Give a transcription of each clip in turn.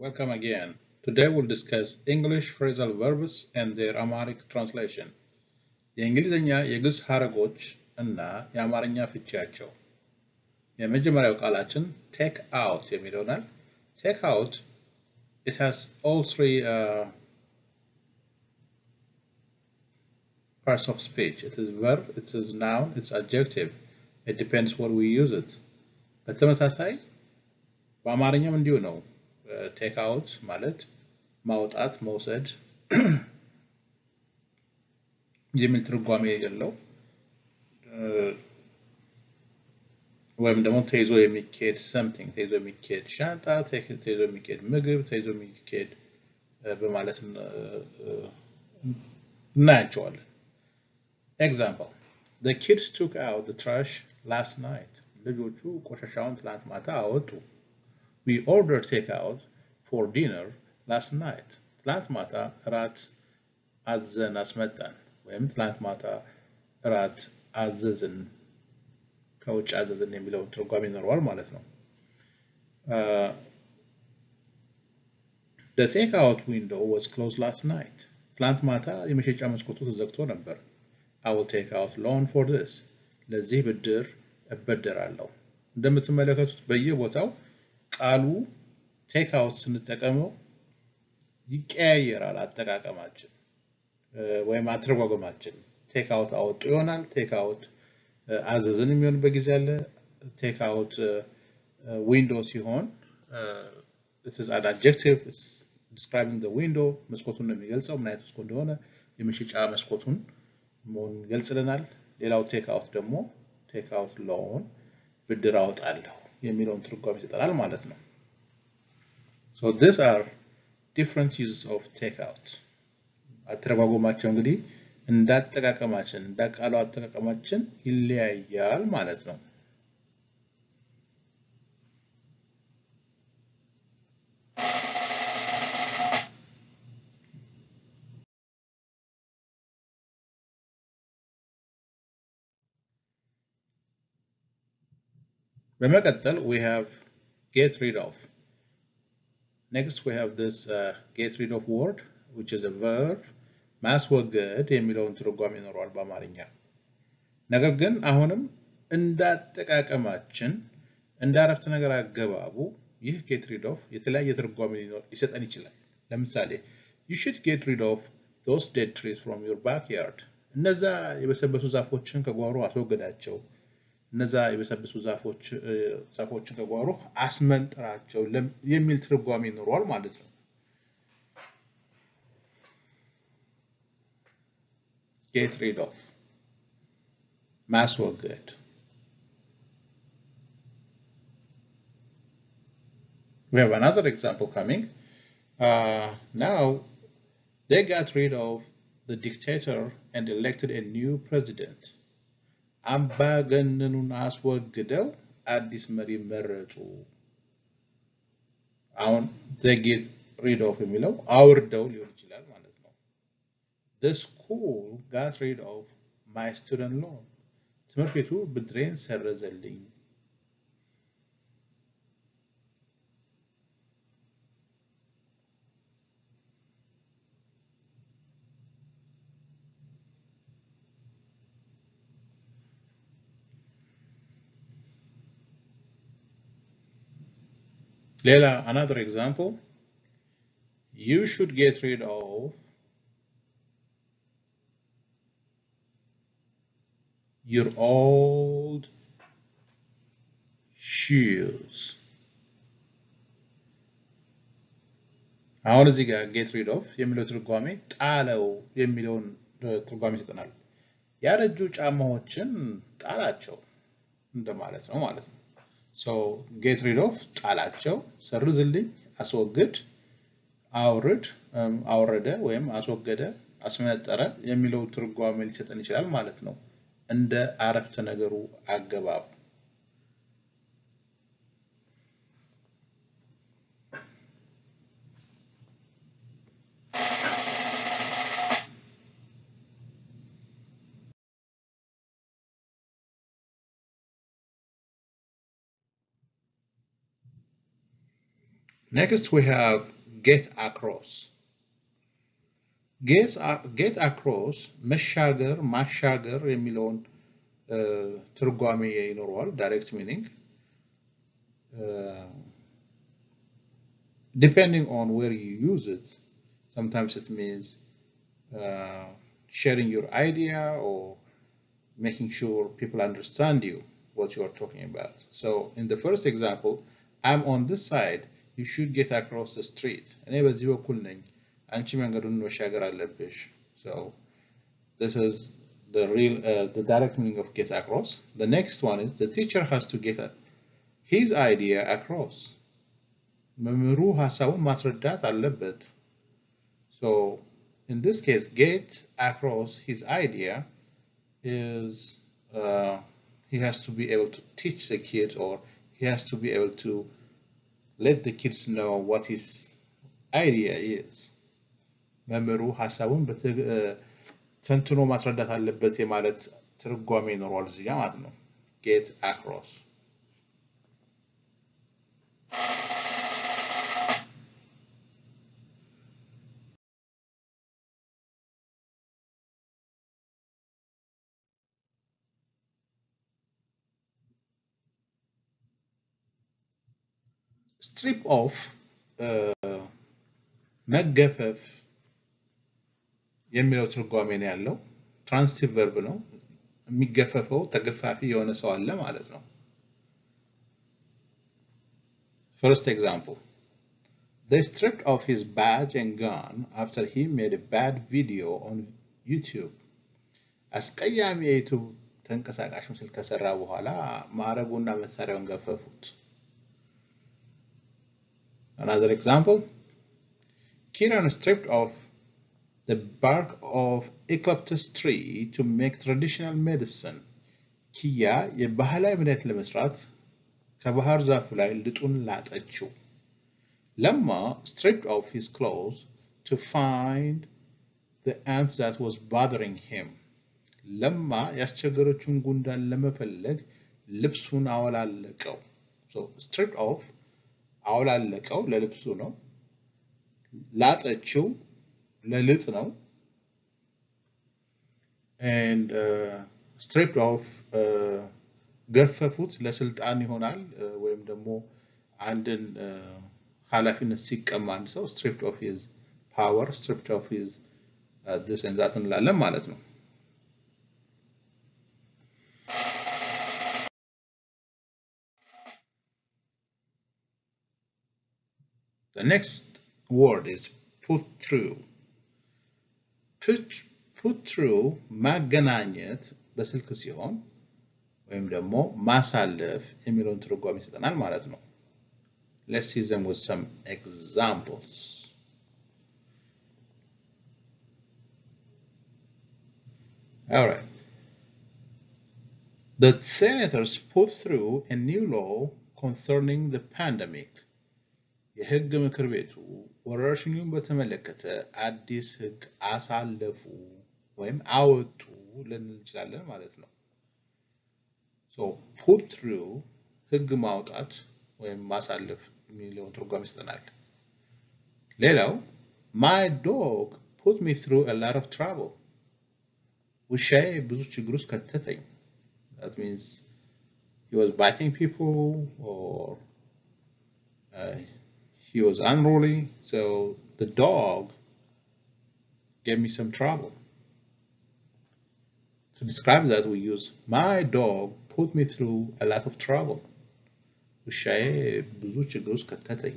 Welcome again. Today we'll discuss English phrasal verbs and their Amharic translation. የእንግሊዝኛ የግስ ሐረጎች እና የአማርኛ ፍቺያቸው። የመጀመሪያው ቃላችን take out የሚለው ነው። Take out, it has all three parts of speech. It is verb, it is noun, it's adjective. It depends what we use it. በተመሳሳይ በአማርኛም እንዲሁ ነው። take out ማለት ማውጣት መውሰድ የሚል ትርጓሜ የለው ወይም ደግሞ ተይዞ የሚኬድ something ተይዞ የሚኬድ ሻንጣ ተይዞ የሚኬድ ምግብ ተይዞ የሚኬድ በማለት እናያቸዋለን። Example: The kids took out the trash last night. ልጆቹ ቆሻሻውን ትላንት ማታ አወጡ። We ordered takeout for dinner last night. ትላንት ማታ እራት አዘን አስመጣን ወይም ትላንት ማታ እራት አዘዝን ከውጭ አዘዝን የሚለው ትርጓሜ ይኖረዋል ማለት ነው። The takeout window was closed last night. ትላንት ማታ የመሸጫ መስኮቱ ተዘግቶ ነበር። I will take out loan for this. ለዚህ ብድር እበደራለሁ። እንደምትመለከቱት በየቦታው ቃሉ take out ስንጠቀመው ይቀያየራል አጠቃቀማችን ወይም አትርጓጓማችን። take out አወጡ ይሆናል። take out አዘዝን የሚሆንበት ጊዜ አለ። take out window ሲሆን this is an adjective, it's describing the window. መስኮቱን ነው የሚገልጸው ምን አይነት መስኮት እንደሆነ የመሸጫ መስኮቱን መሆኑን ይገልጽልናል። ሌላው take out ደግሞ take out loan ብድር አወጣለሁ የሚለውን ትርጓሜ ይሰጣል ማለት ነው። So these are different uses of take out. አተረጓጎማቸው እንግዲህ እንዳጠቃቀማችን እንዳቃሉ አጠቃቀማችን ይለያያል ማለት ነው። በመቀጠል we have get rid of. Next we have this get rid of word which is a verb. ማስወገድ የሚለውን ትርጓሜ ይኖረዋል በአማርኛ። ነገር ግን አሁንም እንዳጠቃቀማችን እንዳረፍተ ነገር አገባቡ ይህ get rid of የተለያየ ትርጓሜ ሊሰጠን ይችላል። ለምሳሌ you should get rid of those dead trees from your backyard. እነዛ የበሰበሱ ዛፎችን ከጓሮ አስወገዳቸው። እነዛ የበሰበሱ ዛፎችን ከጓሮ አስመንጥራቸው የሚል ትርጓሜ ይኖረዋል ማለት ነው። get rid of ማስወገድ። We have another example coming. Now they got rid of the dictator and elected a new president. አምባገነኑን አስወግደው አዲስ መሪ መረጡ። አሁን they get rid of የሚለው አውርደው ሊሆን ይችላል ማለት ነው። The school got rid of my student loan. ትምህርት ቤቱ ብድሬን ሰረዘልኝ። ሌላ another example. You should get rid of your old shoes. አሁን እዚህ ጋር get rid of የሚለው ትርጓሜ ጣለው የሚለውን ትርጓሜ ይሰጠናል። ያረጁ ጫማዎችን ጣላቸው እንደማለት ነው ማለት ነው። So get rid of ጣላቸው፣ ሰርዝልኝ፣ አስወግድ፣ አውርድ፣ አወረደ ወይም አስወገደ፣ አስመነጠረ የሚለው ትርጓሜ ሊሰጠን ይችላል ማለት ነው እንደ አረፍተ ነገሩ አገባብ። Next we have get across. get across መሻገር ማሻገር የሚለውን ትርጓሜ ይኖረዋል direct meaning depending on where you use it. Sometimes it means sharing your idea or making sure people understand you what you are talking about. So in the first example, I'm on this side, you should get across the street. እኔ በዚህ በኩል ነኝ አንቺ መንገዱን መሻገር አለብሽ. So this is the direct meaning of get across. The next one is the teacher has to get his idea across. መምህሩ ሐሳቡን ማስረዳት አለበት. So in this case, get across his idea is he has to be able to teach the kids, or he has to be able to let the kids know what his idea is. መምህሩ ሐሳቡን ተንትኖ ማስረዳት አለበት የማለት ትርጓሜ ይኖረዋል እዚህ ጋር ማለት ነው. get across. strip off መገፈፍ የሚለው ትርጓሜ ነው ያለው. ትራንሲቲቭ ቨርብ ነው. የሚገፈፈው ተገፋፊ የሆነ ሰው አለ ማለት ነው. First example, they stripped off his badge and gun after he made a bad video on YouTube. አስቀያሚ የዩቲዩብ ተንቀሳቃሽ ምስል ከሰራ በኋላ ማዕረጉና መሳሪያውን ገፈፉት. Another example, Kiran stripped off the bark of eucalyptus tree to make traditional medicine. ኪያ የባህላዊ መድኃኒት ለመስራት ከባህር ዛፍ ላይ ልጡን ላጠችው. ለማ stripped off his clothes to find the ant that was bothering him. ለማ ያስቸገረችውን ጉንዳን ለመፈለግ ልብሱን አወላለቀው. So stripped off አወላለቀው ለልብሱ ነው. ላጠችው ለልጥ ነው. and stripped off ገፈፉት ለስልጣን ይሆናል ወይም ደግሞ አንድን ኃላፊነት ሲቀማ አንድ ሰው stripped of his power, stripped of his this and that እንላለን ማለት ነው. The next word is put through. put through ማገናኘት በስልክ ሲሆን ወይም ደግሞ ማሳለፍ የሚለውን ትርጓሜ ይሰጠናል ማለት ነው. Let's see them with some examples. All right. The senators put through a new law concerning the pandemic. የህግ ምክር ቤቱ ወረርሽኙን በተመለከተ አዲስ ህግ አሳለፉ ወይም አወጡ ልንል እንችላለን ማለት ነው. So put through ህግ ማውጣት ወይም ማሳለፍ የሚለውን ትርጓሜ ይሰጠናል. ሌላው my dog put me through a lot of trouble. ውሻዬ ብዙ ችግር ውስጥ ከተተኝ. That means he was biting people or he was unruly, so the dog gave me some trouble. To describe that, we use my dog put me through a lot of trouble. ውሻዬ ብዙ ችግር ውስጥ ከተተኝ.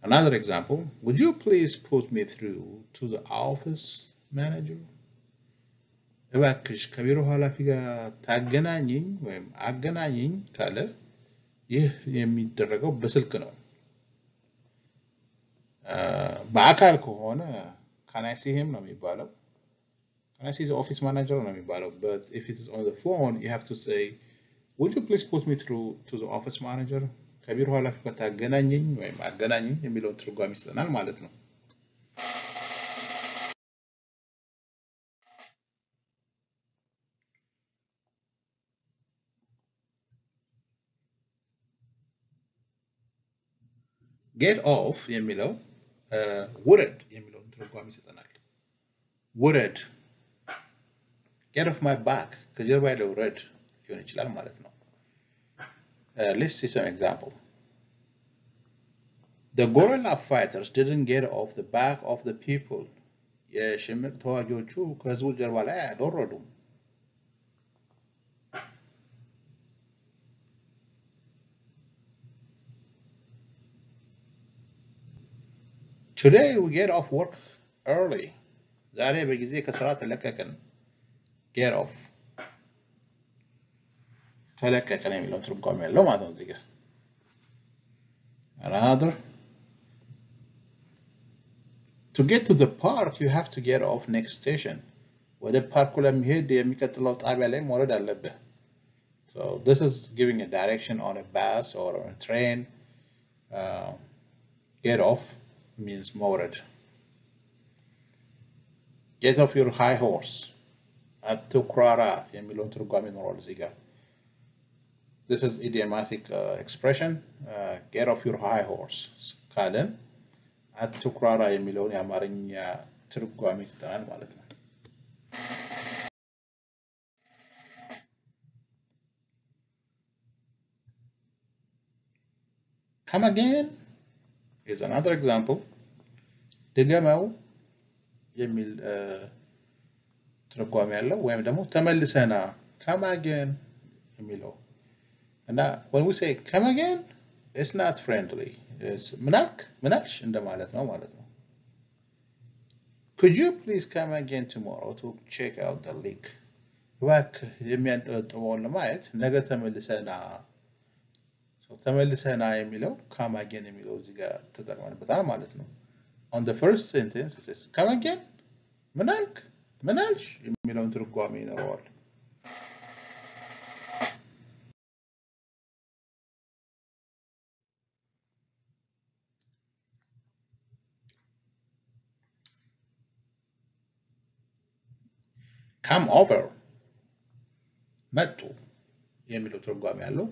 Another example, would you please put me through to the office manager? እባክሽ ከቢሮ ኃላፊ ጋር ታገናኝኝ ወይም አገናኝኝ ካለ ይህ የሚደረገው በስልክ ነው. በአካል ከሆነ can I see him ነው የሚባለው. Can I see the office manager ነው የሚባለው. But if it is on the phone, you have to say, would you please put me through to the office manager? ከቢሮ ኃላፊ ጋር ታገናኝኝ ወይም አገናኝኝ የሚለውን ትርጓሜ ይሰጠናል ማለት ነው. get off የሚለው ውረድ የሚለውን ትርጓሜ ይሰጠናል። ውረድ get off my back ከጀርባ ላይ ውረድ ሊሆን ይችላል ማለት ነው። Let's see some example. The guerrilla fighters didn't get off the back of the people. የሽምቅ ተዋጊዎቹ ከህዝቡ ጀርባ ላይ አልወረዱም። Today we get off work early. ዛሬ በጊዜ ከስራ ተለቀቅን። Get off ተለቀቅን የሚለው ትርጓሜ ያለው ማለት ነው እዚህ ጋር። Another. To get to the park you have to get off next station. ወደ ፓርኩ ለመሄድ የሚቀጥለው ጣቢያ ላይ መውረድ አለብህ። So this is giving a direction on a bus or on a train. Get off means መውረድ። Get off your high horse. አትኩራራ የሚለውን ትርጓሜ ይኖረዋል እዚህ ጋር። This is idiomatic expression. Get off your high horse ካለን አትኩራራ የሚለውን የአማርኛ ትርጓሜ ይሰጠናል ማለት ነው። Come again is another example. ድገመው የሚል ትርጓሜ ያለው ወይም ደግሞ ተመልሰና come again የሚለው እና when we say come again it's not friendly. ምናልሽ እንደማለት ነው ማለት ነው። Could you please come again tomorrow to check out the leak? እባክህ የሚያንጠበጥበውን ለማየት ነገ ተመልሰና የሚለው come again የሚለው እዚህ ጋር ተጠቅመንበታል ማለት ነው። On the first sentence it says come again ምናልሽ የሚለውን ትርጓሜ ይኖረዋል። Come over መጡ የሚለው ትርጓሜ ያለው።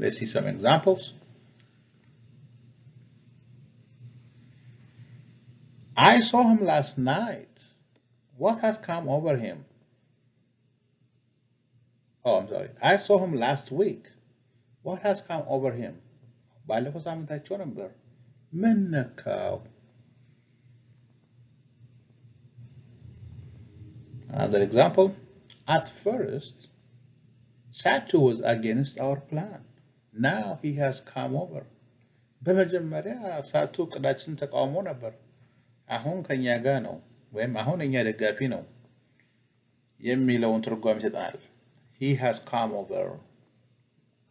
Let's see some examples. I saw him last night. What has come over him? Oh, I'm sorry. I saw him last week. What has come over him? ባለፈው ሳምንታቸው ነበር። ምን ነካው? Another example. At first, Satu was against our plan. Now he has come over. በመጀመሪያ ሳቱ ቅዳችን ተቃውሞ ነበር። አሁን ከኛ ጋር ነው ወይም አሁን እኛ ደጋፊ ነው የሚለውን ትርጓሜ ይሰጣል። He has come over.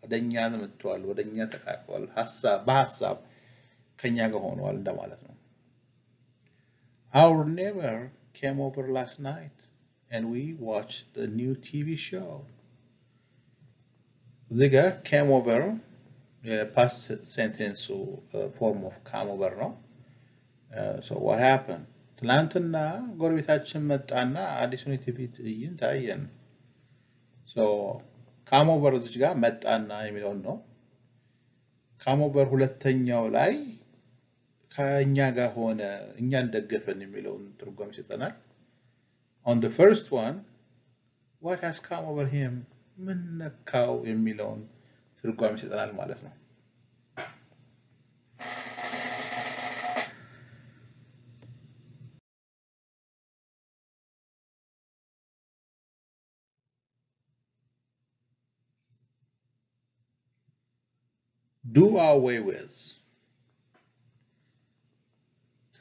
ወደኛ መጥቷል፣ ወደኛ ተቃቅፏል፣ በሐሳብ ከኛ ጋር ሆኗል እንደማለት ነው። Our neighbor came over last night and we watched the new TV show. እዚህ ጋር came over past sentence form of come over ነው። So what happened? ትላንትና ጎረቤታችን መጣና አዲሱን የቲቪ ትዕይንት አየን። So come over እዚህ ጋር መጣና የሚለውን ነው። come over ሁለተኛው ላይ ከኛ ጋር ሆነ እኛን ደገፈን የሚለውን ትርጓሜ ይሰጠናል። On the first one, what has come over him? ምን ነካው የሚለውን ትርጓሜ ይሰጠናል ማለት ነው። Do away with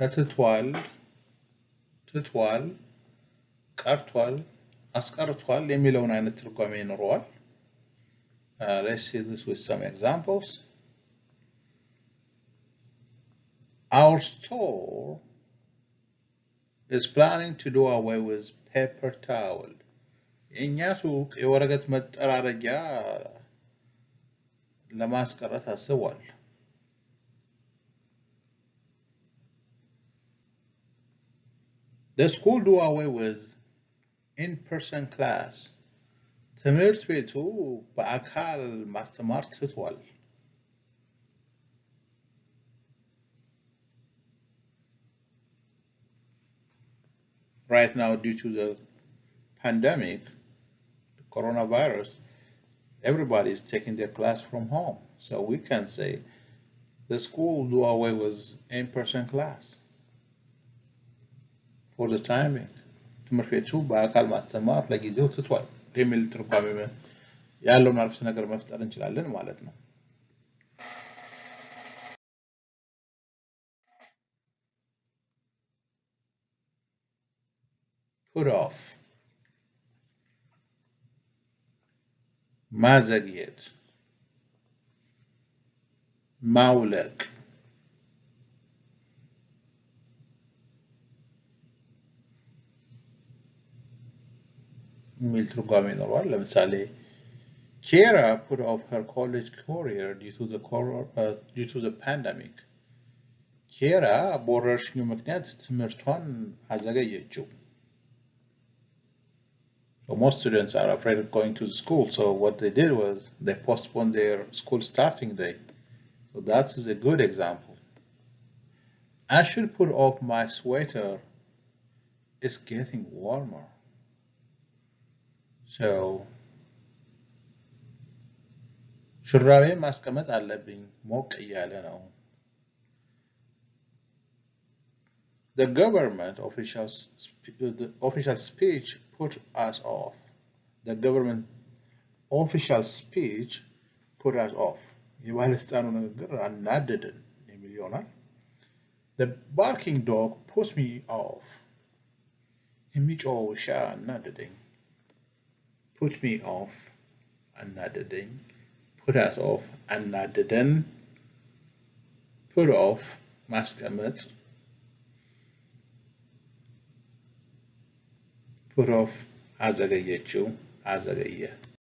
ተትቷል፣ ትቷል፣ ቀርቷል፣ አስቀርቷል የሚለውን አይነት ትርጓሜ ይኖረዋል። Let's see this with some examples. Our store is planning to do away with paper towel. የእኛ ሱቅ የወረቀት መጠራረጊያ ለማስቀረት አስቧል። The school do away with in-person class. ትምህርት ቤቱ በአካል ማስተማር ትቷል። Right now, due to the pandemic, the coronavirus, everybody is taking their class from home. So we can say the school do away with in-person class for the time being. ትምህርት ቤቱ በአካል ማስተማር ለጊዜው ትቷል የሚል ትርጓሜ ያለውን አረፍተ ነገር መፍጠር እንችላለን ማለት ነው። put off ማዘግየት ማውለቅ የሚል ትርጓሜ ይኖረዋል። ለምሳሌ Kiera put off her college career due to the pandemic. ኪራ በወረርሽኙ ምክንያት ትምህርቷን አዘገየችው። So most students are afraid of going to school, so what they did was they postponed their school starting day. So that is a good example. I should put off my sweater. It's getting warmer. So ሹራቤ ማስቀመጥ አለብኝ ሞቅ እያለ ነው። The government official speech put us off. The government official speech put us off. የባለስልጣኑ ንግግር አናደደን የሚል ይሆናል። The barking dog put me off. የሚጮህ ውሻ አናደደኝ። Put me off አናደደኝ። Put us off አናደደን። Put off ማስቀመጥ put off አዘገየችው አዘገየ